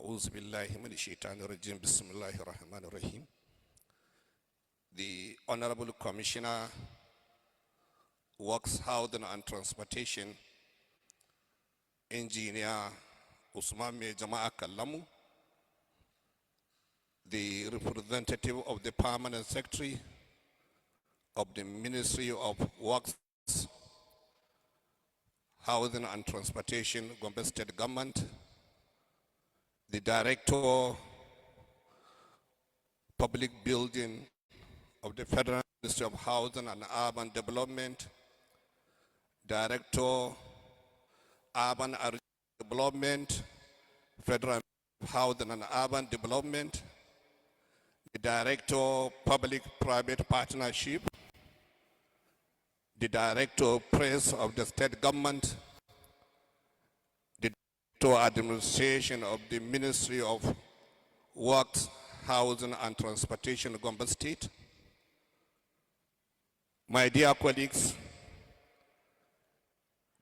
أعوذ بالله من الشيطان الرجيم بسم الله الرحمن الرحيم. The Honorable Commissioner, Works, Housing and Transportation, Engineer Usman Jama'a Kallamu, the representative of the Permanent Secretary of the Ministry of Works, Housing and Transportation, GOMBE State Government, the Director, Public Building of the Federal Ministry of Housing and Urban Development, Director, Urban Development, Federal Ministry of Housing and Urban Development, the Director, Public-Private Partnership, the Director, Press of the State Government, the Director, Administration of the Ministry of Works, Housing and Transportation, GOMBE State. My dear colleagues,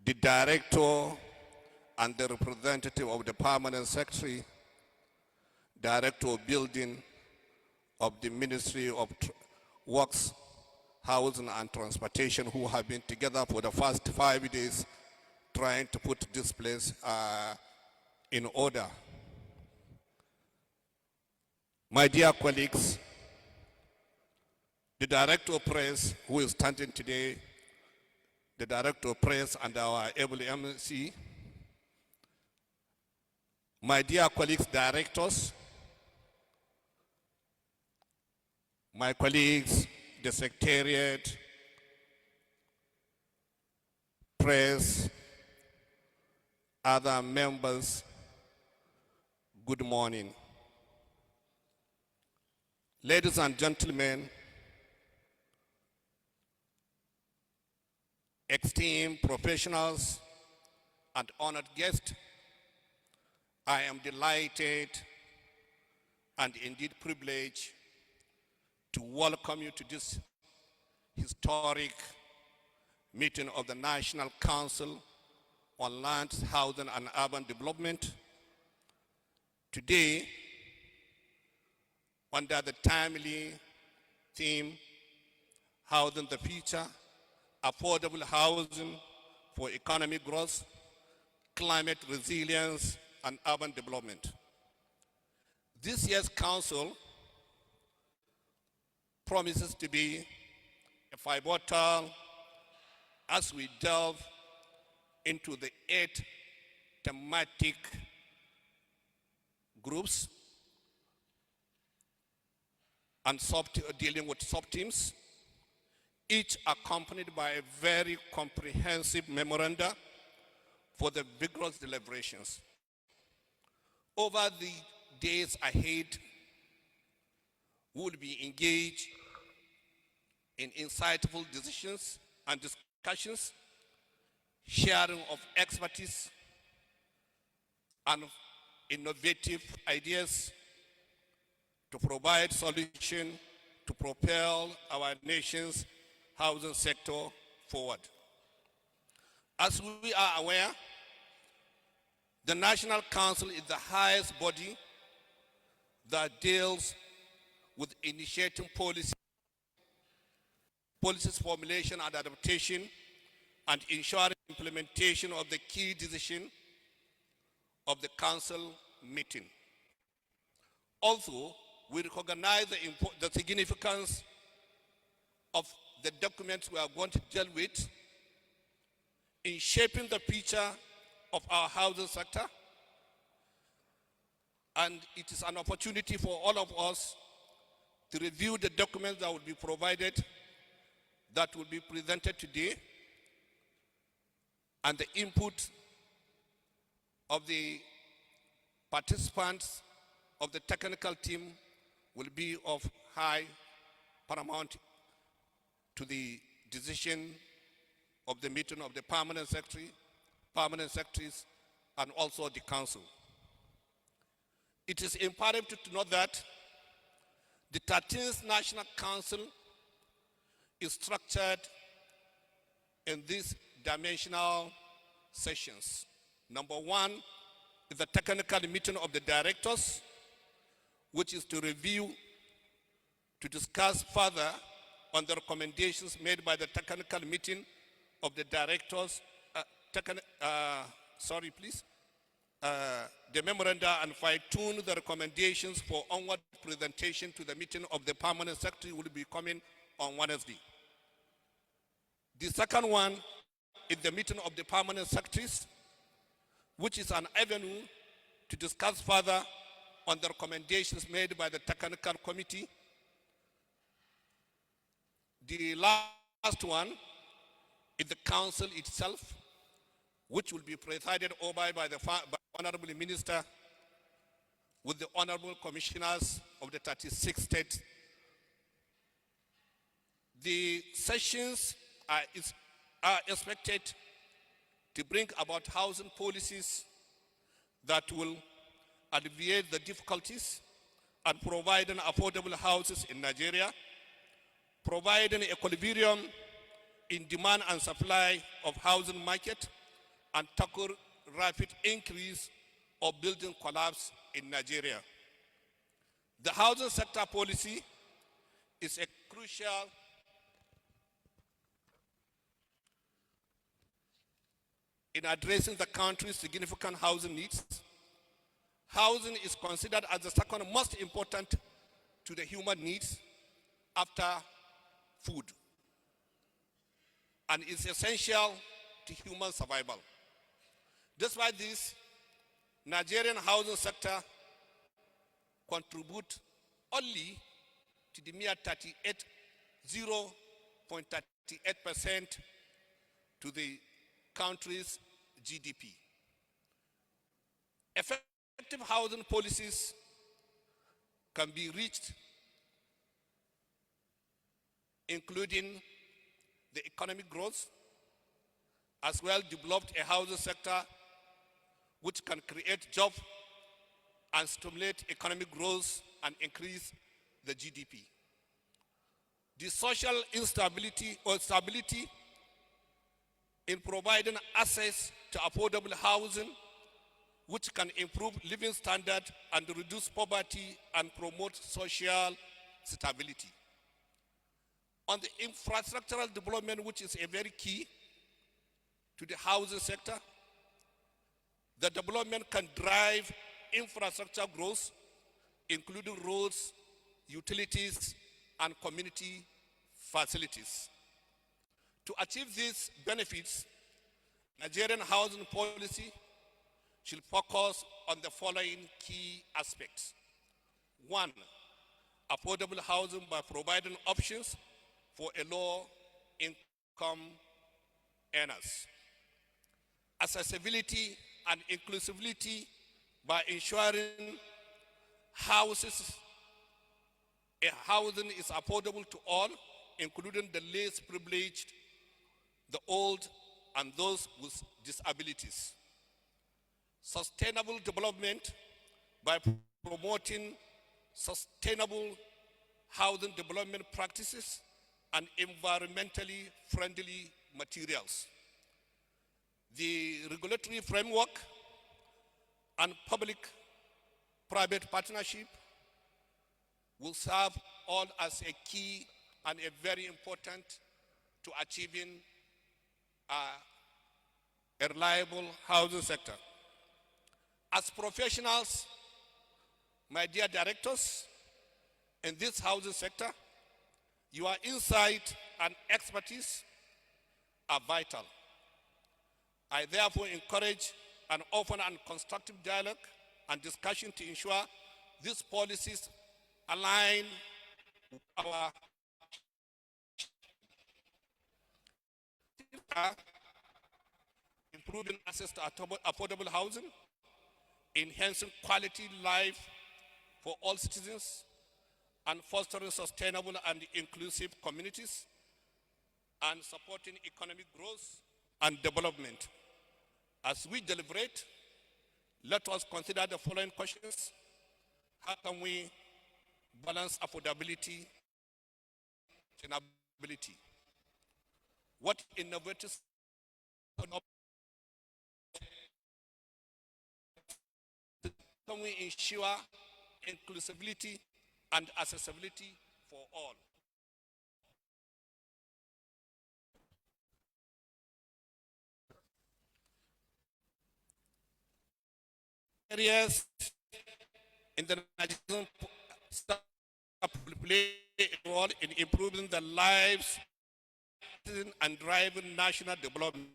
the Director and the representative of the Permanent Secretary, Director of Building of the Ministry of Works, Housing and Transportation, who have been together for the first 5 days trying to put this place in order. My dear colleagues, the Director of Press, who is standing today, the Director of Press and our able MC, my dear colleagues, directors, my colleagues, the Secretariat, press, other members, good morning. Ladies and gentlemen, esteemed professionals and honored guests, I am delighted and indeed privileged to welcome you to this historic meeting of the National Council on Land, Housing and Urban Development. Today, under the timely theme, Housing the Future, affordable housing for economic growth, climate resilience, and urban development. This year's council promises to be a pivotal as we delve into the 8 thematic groups and dealing with sub-teams, each accompanied by a very comprehensive memoranda for the vigorous deliberations. Over the days ahead, we will be engaged in insightful decisions and discussions, sharing of expertise and innovative ideas to provide solutions to propel our nation's housing sector forward. As we are aware, the National Council is the highest body that deals with initiating policies formulation and adaptation, and ensuring implementation of the key decision of the council meeting. Also, we recognize the significance of the documents we are going to deal with in shaping the future of our housing sector, and it is an opportunity for all of us to review the documents that will be provided, that will be presented today, and the input of the participants of the technical team will be of high paramount to the decision of the meeting of the permanent secretaries, and also the council. It is imperative to note that the 13th National Council is structured in these dimensional sessions. Number one is the technical meeting of the directors, which is to review, to discuss further on the recommendations made by the technical meeting of the directors, the memoranda, and fine-tune the recommendations for onward presentation to the meeting of the permanent secretary will be coming on Wednesday. The second one is the meeting of the permanent secretaries, which is an avenue to discuss further on the recommendations made by the technical committee. The last one is the council itself, which will be presided over by the Honorable Minister with the Honorable Commissioners of the 36 states. The sessions are expected to bring about housing policies that will alleviate the difficulties and providing affordable houses in Nigeria, providing equilibrium in demand and supply of housing market, and tackle rapid increase of building collapse in Nigeria. The housing sector policy is a crucial in addressing the country's significant housing needs. Housing is considered as the second most important to the human needs after food, and is essential to human survival. Despite this, Nigerian housing sector contribute only to the mere 0.38% to the country's GDP. Effective housing policies can be reached, including the economic growth, as well developed a housing sector which can create jobs and stimulate economic growth and increase the GDP. The social instability or stability in providing access to affordable housing, which can improve living standards and reduce poverty and promote social stability. On the infrastructural development, which is a very key to the housing sector, the development can drive infrastructure growth, including roads, utilities, and community facilities. To achieve these benefits, Nigerian housing policy should focus on the following key aspects. One, affordable housing by providing options for a low-income earners. Accessibility and inclusivity by ensuring housing is affordable to all, including the less privileged, the old, and those with disabilities. Sustainable development by promoting sustainable housing development practices and environmentally friendly materials. The regulatory framework and public-private partnership will serve all as a key and a very important to achieving a reliable housing sector. As professionals, my dear directors, in this housing sector, your insight and expertise are vital. I therefore encourage an open and constructive dialogue and discussion to ensure these policies align with our improving access to affordable housing, enhancing quality life for all citizens, and fostering sustainable and inclusive communities, and supporting economic growth and development. As we deliberate, let us consider the following questions. How can we balance affordability and sustainability? What innovative can we ensure inclusivity and accessibility for all? Areas in the Nigerian will play a role in improving the lives and driving national development.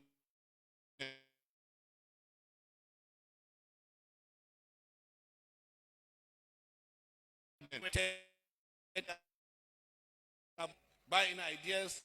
Buying ideas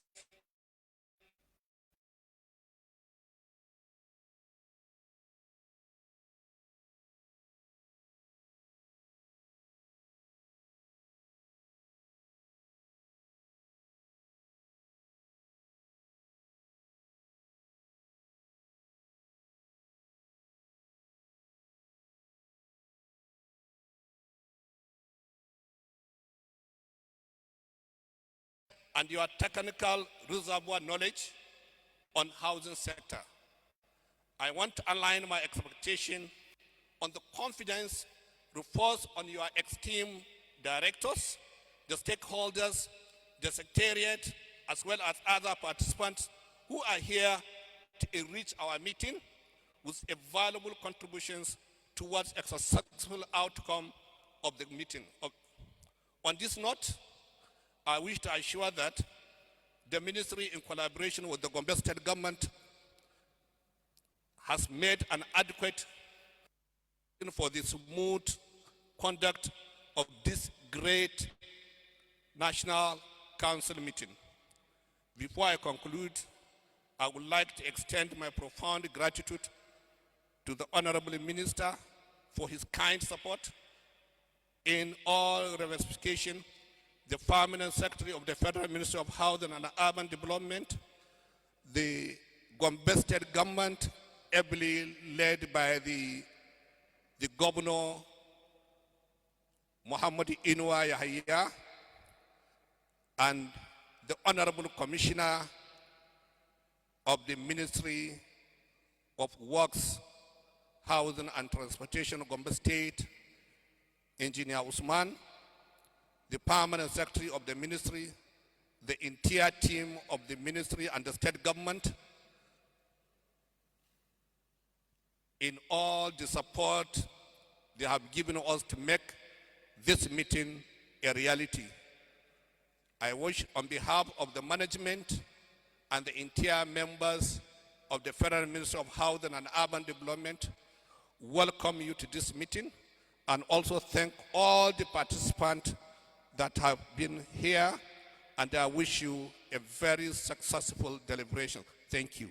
and your technical reservoir knowledge on housing sector. I want to align my expectation on the confidence reposed on your esteemed directors, the stakeholders, the secretariat, as well as other participants who are here to enrich our meeting with valuable contributions towards a successful outcome of the meeting. On this note, I wish to assure that the ministry, in collaboration with the Gombe State government, has made an adequate for the smooth conduct of this great National Council meeting. Before I conclude, I would like to extend my profound gratitude to the Honorable Minister for his kind support in all ramifications, the Permanent Secretary of the Federal Ministry of Housing and Urban Development, the Gombe State government, ably led by the Governor Mohammed Yahya, and the Honorable Commissioner of the Ministry of Works, Housing and Transportation of Gombe State, Engineer Usman, the Permanent Secretary of the Ministry, the entire team of the Ministry and the State government, in all the support they have given us to make this meeting a reality. I wish, on behalf of the management and the entire members of the Federal Ministry of Housing and Urban Development, welcome you to this meeting, and also thank all the participants that have been here, and I wish you a very successful deliberation. Thank you.